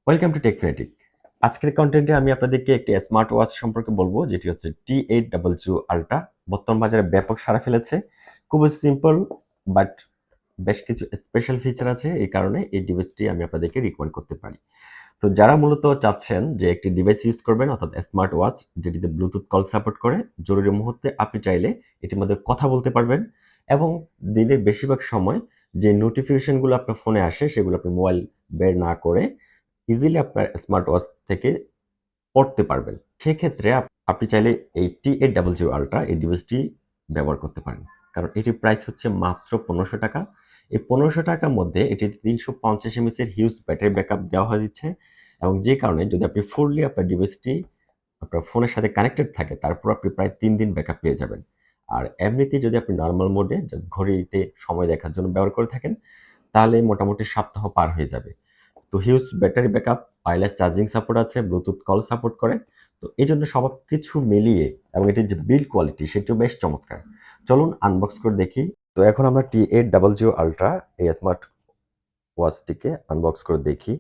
Welcome to টেকফ্রেটিক। আজকের কন্টেন্টে আমি আপনাদেরকে একটি স্মার্ট ওয়াচ সম্পর্কে বলবো, যেটি হচ্ছে T800 আল্ট্রা। বর্তমান বাজারে ব্যাপক সাড়া ফেলেছে। খুবই সিম্পল বাট বেশ কিছু স্পেশাল ফিচার আছে, এই কারণে এই ডিভাইসটি আমি আপনাদেরকে রিকমেন্ড করতে পারি। তো যারা মূলত চাচ্ছেন যে একটি ডিভাইস ইউজ করবেন, অর্থাৎ স্মার্ট ওয়াচ যেটিতে ব্লুটুথ কল সাপোর্ট করে, জরুরি মুহূর্তে আপনি চাইলে এটির মধ্যে কথা বলতে পারবেন এবং দিনের বেশিরভাগ সময় যে নোটিফিকেশনগুলো আপনার ফোনে আসে সেগুলো আপনি মোবাইল বের না করে ইজিলি আপনার স্মার্ট ওয়াচ থেকে পড়তে পারবেন। সেক্ষেত্রে আপনি চাইলে এই T800 আল্ট্রা এই ডিভাইসটি ব্যবহার করতে পারেন। কারণ এটির প্রাইস হচ্ছে মাত্র ৳১৫০০। এই ৳১৫০০ মধ্যে এটিতে ৩৫০ এমএএইচ হিউজ ব্যাটারি ব্যাকআপ দেওয়া হয়েছে এবং যে কারণে যদি আপনি ফুললি আপনার ডিভাইসটি আপনার ফোনের সাথে কানেক্টেড থাকে, তারপর আপনি প্রায় ৩ দিন ব্যাকআপ পেয়ে যাবেন। আর এমনিতেই যদি আপনি নরমাল মোডে জাস্ট ঘড়িতে সময় দেখার জন্য ব্যবহার করে থাকেন, তাহলে মোটামুটি সপ্তাহ পার হয়ে যাবে। তো huge battery backup, wireless charging support আছে, ব্লুটুথ কল সাপোর্ট করে। তো এইজন্য সবকিছু মিলিয়ে এবং এটির যে বিল্ড কোয়ালিটি সেটিও বেশ চমৎকার। চলুন আনবক্স করে দেখি। তো এখন আমরা T800 আল্ট্রা এই স্মার্ট ওয়াচটিকে আনবক্স করে দেখি।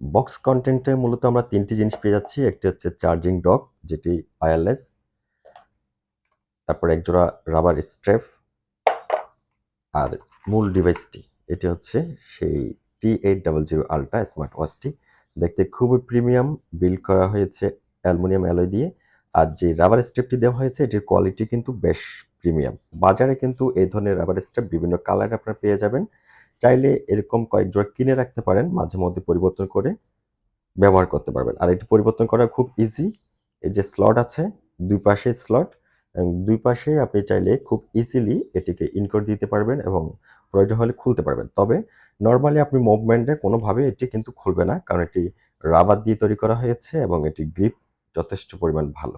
বক্স কনটেন্টে মূলত আমরা ৩টি জিনিস পেয়ে যাচ্ছি। একটি হচ্ছে চার্জিং ডক, যেটি ওয়্যারলেস। তারপরে একজোড়া রাবার স্ট্র্যাপ আর মূল ডিভাইসটি। এটি হচ্ছে সেই T800 আল্ট্রা স্মার্ট ওয়াচটি। দেখতে খুবই প্রিমিয়াম, বিল্ড করা হয়েছে অ্যালুমিনিয়াম অ্যালয় দিয়ে। আর যে রাবার স্ট্রিপটি দেওয়া হয়েছে এটির কোয়ালিটি কিন্তু বেশ প্রিমিয়াম। বাজারে কিন্তু এই ধরনের রাবার স্ট্রিপ বিভিন্ন কালারে আপনারা পেয়ে যাবেন। চাইলে এরকম কয়েক জোড়া কিনে রাখতে পারেন, মাঝে মধ্যে পরিবর্তন করে ব্যবহার করতে পারবেন। আর এটি পরিবর্তন করা খুব ইজি। এই যে স্লট আছে, ২ পাশে স্লট এবং ২ পাশে আপনি চাইলে খুব ইজিলি এটিকে ইন করে দিতে পারবেন এবং প্রয়োজন হলে খুলতে পারবেন। তবে নরমালি আপনি মুভমেন্টে কোনোভাবে এটি কিন্তু খুলবে না, কারণ এটি রাবার দিয়ে তৈরি করা হয়েছে এবং এটির গ্রিপ যথেষ্ট পরিমাণ ভালো।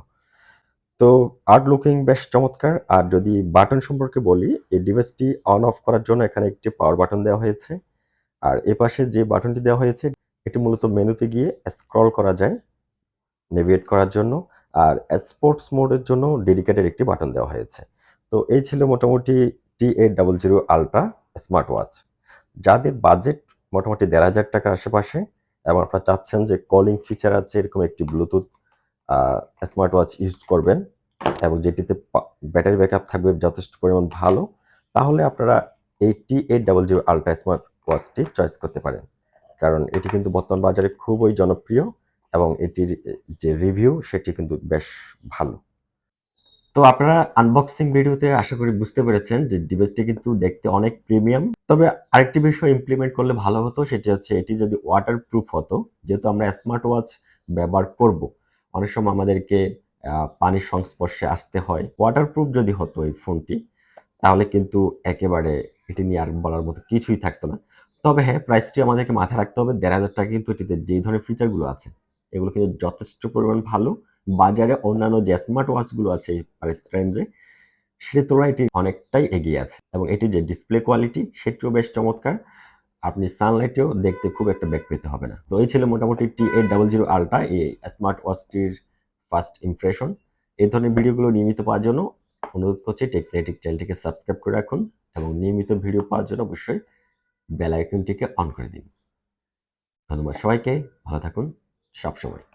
তো আর্ট লুকিং বেশ চমৎকার। আর যদি বাটন সম্পর্কে বলি, এই ডিভাইসটি অন অফ করার জন্য এখানে একটি পাওয়ার বাটন দেওয়া হয়েছে। আর এপাশে যে বাটনটি দেওয়া হয়েছে এটি মূলত মেনুতে গিয়ে স্ক্রল করা যায় নেভিগেট করার জন্য। আর স্পোর্টস মোডের জন্য ডেডিকেটেড একটি বাটন দেওয়া হয়েছে। তো এই ছিল মোটামুটি T800 আল্ট্রা স্মার্ট ওয়াচ। যাদের বাজেট মোটামুটি ৳১৫০০ আশেপাশে এবং আপনারা চাচ্ছেন যে কলিং ফিচার আছে এরকম একটি ব্লুটুথ স্মার্ট ওয়াচ ইউজ করবেন এবং যেটিতে ব্যাটারি ব্যাকআপ থাকবে যথেষ্ট পরিমাণ ভালো, তাহলে আপনারা এই T800 আল্ট্রা স্মার্ট ওয়াচটি চয়েস করতে পারেন। কারণ এটি কিন্তু বর্তমান বাজারে খুবই জনপ্রিয় এবং এটির যে রিভিউ সেটি কিন্তু বেশ ভালো। তো আপনারা আনবক্সিং ভিডিওতে আশা করি বুঝতে পেরেছেন যে ডিভাইসটি কিন্তু দেখতে অনেক প্রিমিয়াম। তবে আরেকটি বিষয় ইমপ্লিমেন্ট করলে ভালো হতো, সেটি হচ্ছে এটি যদি ওয়াটারপ্রুফ হতো। যেহেতু আমরা স্মার্ট ওয়াচ ব্যবহার করব, অনেক সময় আমাদেরকে পানির সংস্পর্শে আসতে হয়। ওয়াটারপ্রুফ যদি হতো এই ফোনটি, তাহলে কিন্তু একেবারে এটি নিয়ে আর বলার মতো কিছুই থাকতো না। তবে হ্যাঁ, প্রাইসটি আমাদেরকে মাথায় রাখতে হবে। ৳১৫০০ কিন্তু এটিতে যেই ধরনের ফিচারগুলো আছে, এগুলো কিন্তু যথেষ্ট পরিমাণ ভালো। বাজারে অন্যান্য যে স্মার্ট ওয়াচগুলো আছে এই প্রাইস রেঞ্জে, সেটার তুলনায় এটি অনেকটাই এগিয়ে আছে এবং এটির যে ডিসপ্লে কোয়ালিটি সেটিও বেশ চমৎকার। আপনি সানলাইটেও দেখতে খুব একটা ব্যাক পেতে হবে না। তো এই ছিল মোটামুটি T800 আল্ট্রা এই স্মার্ট ওয়াচটির ফার্স্ট ইমপ্রেশন। এই ধরনের ভিডিওগুলো নিয়মিত পাওয়ার জন্য অনুরোধ করছি টেকফ্রেটিক চ্যানেলটিকে সাবস্ক্রাইব করে রাখুন এবং নিয়মিত ভিডিও পাওয়ার জন্য অবশ্যই বেল আইকনটিকে অন করে দিন। ধন্যবাদ সবাইকে, ভালো থাকুন সবসময়।